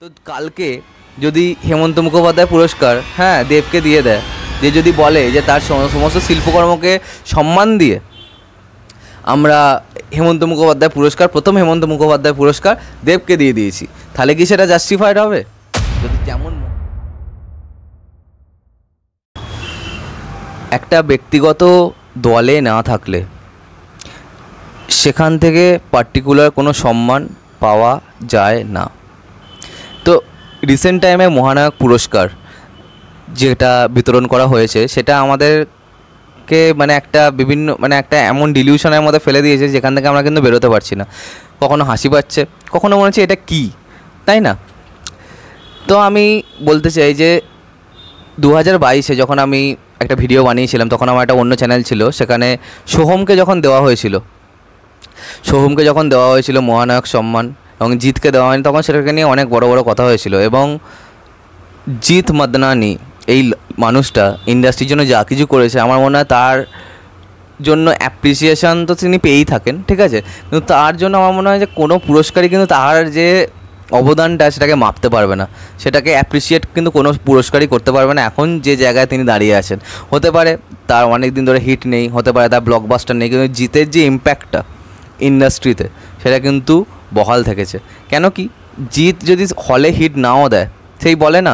তো কালকে যদি হেমন্ত মুখোপাধ্যায় পুরস্কার দেবকে দিয়ে দেয়, যে যদি বলে যে তার সমস্ত শিল্পকর্মকে সম্মান দিয়ে আমরা হেমন্ত মুখোপাধ্যায় পুরস্কার, প্রথম হেমন্ত মুখোপাধ্যায় পুরস্কার দেবকে দিয়ে দিয়েছি, তাহলে কি সেটা জাস্টিফাইড হবে? যদি যেমন একটা ব্যক্তিগত দলে না থাকলে সেখান থেকে পার্টিকুলার কোনো সম্মান পাওয়া যায় না। তো রিসেন্ট টাইমে মহানায়ক পুরস্কার যেটা বিতরণ করা হয়েছে সেটা আমাদেরকে একটা এমন ডিলিউশনের মধ্যে ফেলে দিয়েছে যেখান থেকে আমরা কিন্তু বেরোতে পারছি না। কখনো হাসি পাচ্ছে, কখনো মনে হচ্ছে এটা কী, তাই না? তো আমি বলতে চাই যে 2022-এ যখন আমি একটা ভিডিও বানিয়েছিলাম, তখন আমার একটা অন্য চ্যানেল ছিল, সেখানে সোহমকে যখন দেওয়া হয়েছিল মহানায়ক সম্মান এবং জিতকে দেওয়া হয়নি, তখন সেটাকে নিয়ে অনেক বড় বড় কথা হয়েছিল। এবং জিৎ মাদনানি এই মানুষটা ইন্ডাস্ট্রির জন্য যা কিছু করেছে, আমার মনে হয় তার জন্য অ্যাপ্রিসিয়েশন তো তিনি পেয়েই থাকেন, ঠিক আছে, কিন্তু তার জন্য আমার মনে হয় যে কোনো পুরস্কারই কিন্তু তার যে অবদানটা সেটাকে মাপতে পারবে না, সেটাকে অ্যাপ্রিসিয়েট কিন্তু কোনো পুরস্কারই করতে পারবে না। এখন যে জায়গায় তিনি দাঁড়িয়ে আছেন, হতে পারে তার অনেক দিন ধরে হিট নেই, হতে পারে তার ব্লকবাস্টার নেই, কিন্তু জিতের যে ইম্প্যাক্টটা ইন্ডাস্ট্রিতে সেটা কিন্তু বহাল থেকেছে। কেন কি, জিৎ যদি হলে হিট নাও দেয়, সেই বলে না,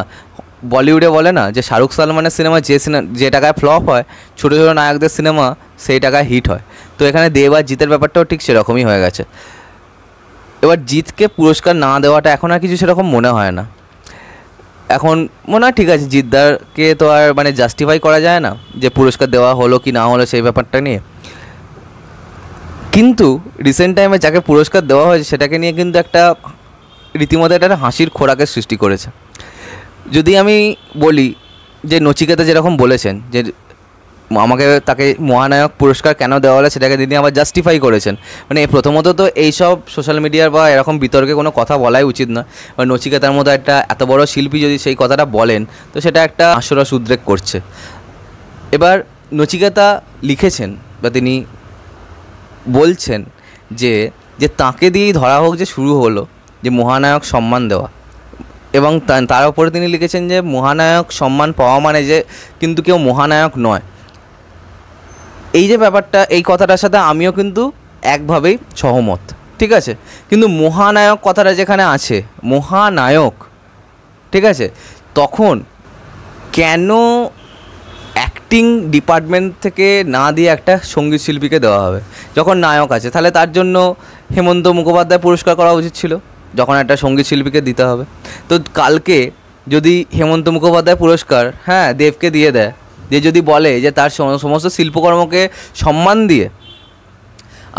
বলিউডে বলে না যে শাহরুখ সালমানের সিনেমা যে টাকায় ফ্লপ হয়, ছোটো ছোটো নায়কদের সিনেমা সেই টাকায় হিট হয়। তো এখানে দেব আর জিতের ব্যাপারটাও ঠিক সেরকমই হয়ে গেছে। এবার জিতকে পুরস্কার না দেওয়াটা এখন আর কিছু সেরকম মনে হয় না। এখন মনে হয় ঠিক আছে, জিতদারকে তো আর জাস্টিফাই করা যায় না যে পুরস্কার দেওয়া হলো কি না হলো সেই ব্যাপারটা নিয়ে। কিন্তু রিসেন্ট টাইমে যাকে পুরস্কার দেওয়া হয়েছে সেটাকে নিয়ে কিন্তু একটা রীতিমতো একটা হাসির খোরাকের সৃষ্টি করেছে। যদি আমি বলি যে নচিকেতা যেরকম বলেছেন যে তাকে মহানায়ক পুরস্কার কেন দেওয়া হলো, সেটাকে তিনি আবার জাস্টিফাই করেছেন। প্রথমত তো এইসব সোশ্যাল মিডিয়ার বা এরকম বিতর্কে কোনো কথা বলাই উচিত না। নচিকেতার মতো একটা এত বড় শিল্পী যদি সেই কথাটা বলেন, তো সেটা একটা হাস্যরস উদ্রেক করছে। এবার নচিকেতা লিখেছেন বা তিনি বলছেন যে তাকে দিয়েই ধরা হোক যে শুরু হলো যে মহানায়ক সম্মান দেওয়া, এবং তার উপরে তিনি লিখেছেন যে মহানায়ক সম্মান পাওয়া মানে যে কিন্তু কেউ মহানায়ক নয়। এই যে ব্যাপারটা, এই কথাটার সাথে আমিও কিন্তু একভাবেই সহমত, ঠিক আছে, কিন্তু মহানায়ক কথাটা যেখানে আছে, মহানায়ক, ঠিক আছে, তখন কেন অ্যাক্টিং ডিপার্টমেন্ট থেকে না দিয়ে একটা সঙ্গীত শিল্পীকে দেওয়া হবে? যখন নায়ক আছে তাহলে তার জন্য হেমন্ত মুখোপাধ্যায় পুরস্কার করা উচিত ছিল, যখন একটা সঙ্গীত শিল্পীকে দিতে হবে। তো কালকে যদি হেমন্ত মুখোপাধ্যায় পুরস্কার দেবকে দিয়ে দেয়, যে যদি বলে যে তার সমস্ত শিল্পকর্মকে সম্মান দিয়ে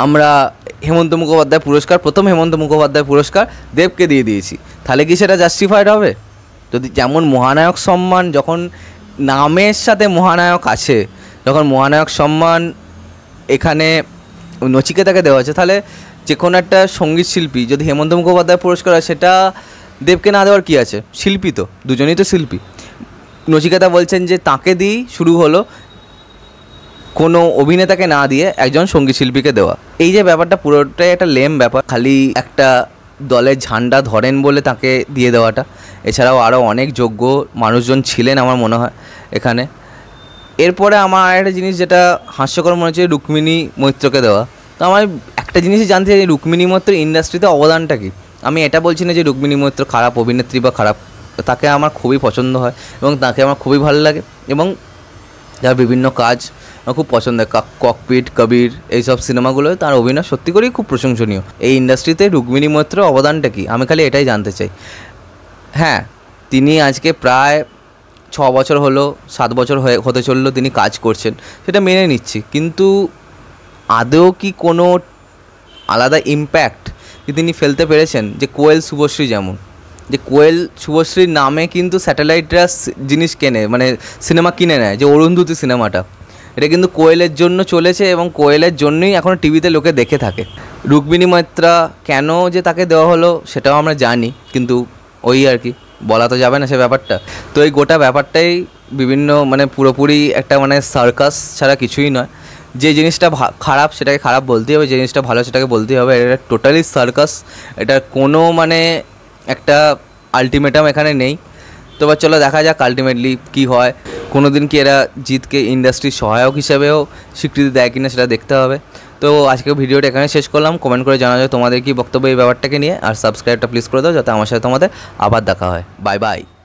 আমরা হেমন্ত মুখোপাধ্যায় পুরস্কার, প্রথম হেমন্ত মুখোপাধ্যায় পুরস্কার দেবকে দিয়ে দিয়েছি, তাহলে কি সেটা জাস্টিফাইড হবে? যদি যেমন মহানায়ক সম্মান, যখন নামের সাথে মহানায়ক আছে, যখন মহানায়ক সম্মান এখানে নচিকেতাকে দেওয়া আছে, তাহলে যে কোনো একটা সঙ্গীত শিল্পী যদি হেমন্ত মুখোপাধ্যায় পুরস্কার হয়, সেটা দেবকে না দেওয়ার কী আছে? শিল্পী তো দুজনেই তো শিল্পী। নচিকেতা বলছেন যে তাকে দিয়েই শুরু হলো, কোনো অভিনেতাকে না দিয়ে একজন সঙ্গীত শিল্পীকে দেওয়া। এই যে ব্যাপারটা পুরোটাই একটা লেম ব্যাপার, খালি একটা দলের ঝান্ডা ধরেন বলে তাকে দিয়ে দেওয়াটা। এছাড়াও আরও অনেক যোগ্য মানুষজন ছিলেন আমার মনে হয় এখানে। এরপরে আমার একটা জিনিস যেটা হাস্যকর মনে হচ্ছে, রুক্মিণী মৈত্রকে দেওয়া। তো আমার একটা জিনিসই জানতে চাই, রুক্মিণী মৈত্র ইন্ডাস্ট্রিতে অবদানটা কী? আমি এটা বলছি না যে রুক্মিণী মৈত্র খারাপ অভিনেত্রী বা খারাপ, তাকে আমার খুবই পছন্দ হয় এবং তাকে আমার খুবই ভালো লাগে, এবং যার বিভিন্ন কাজ আমার খুব পছন্দের, ককপিট, কবির, এইসব সিনেমাগুলোয় তার অভিনয় সত্যি করেই খুব প্রশংসনীয়। এই ইন্ডাস্ট্রিতে রুক্মিণী মৈত্র অবদানটা কী, আমি খালি এটাই জানতে চাই। তিনি আজকে প্রায় 6 বছর হলো, 7 বছর হতে চললো তিনি কাজ করছেন, সেটা মেনে নিচ্ছি, কিন্তু আদৌ কি কোনো আলাদা ইম্প্যাক্ট কি তিনি ফেলতে পেরেছেন? যে কোয়েল শুভশ্রী, যেমন যে কোয়েল শুভশ্রীর নামে কিন্তু স্যাটেলাইটরা জিনিস কেনে, সিনেমা কিনে নেয়, যে অরুন্ধতী সিনেমাটা, এটা কিন্তু কোয়েলের জন্য চলেছে এবং কোয়েলের জন্যই এখন টিভিতে লোকে দেখে থাকে। রুক্মিণী মৈত্রা কেন যে তাকে দেওয়া হলো সেটাও আমরা জানি, কিন্তু ওই আর কি, বলা তো যাবে না সে ব্যাপারটা। তো এই গোটা ব্যাপারটাই বিভিন্ন পুরোপুরি একটা সার্কাস ছাড়া কিছুই নয়। যে জিনিসটা খারাপ সেটাকে খারাপ বলতেই হবে, যে জিনিসটা ভালো সেটাকে বলতেই হবে। এটা টোটালি সার্কাস, এটা কোনো একটা আলটিমেটাম এখানে নেই। তো এবার চলো দেখা যাক আলটিমেটলি কী হয়। কোনো দিন কি এরা জিতকে ইন্ডাস্ট্রির সহায়ক হিসেবেও স্বীকৃতি দেয় কিনা সেটা দেখতে হবে। তো আজকে ভিডিওটা এখানে শেষ করলাম। কমেন্ট করে জানা যায় তোমাদের কি বক্তব্য এই ব্যাপারটাকে নিয়ে, আর সাবস্ক্রাইবটা প্লিজ করে দাও যাতে আমার সাথে তোমাদের আবার দেখা হয়। Bye bye.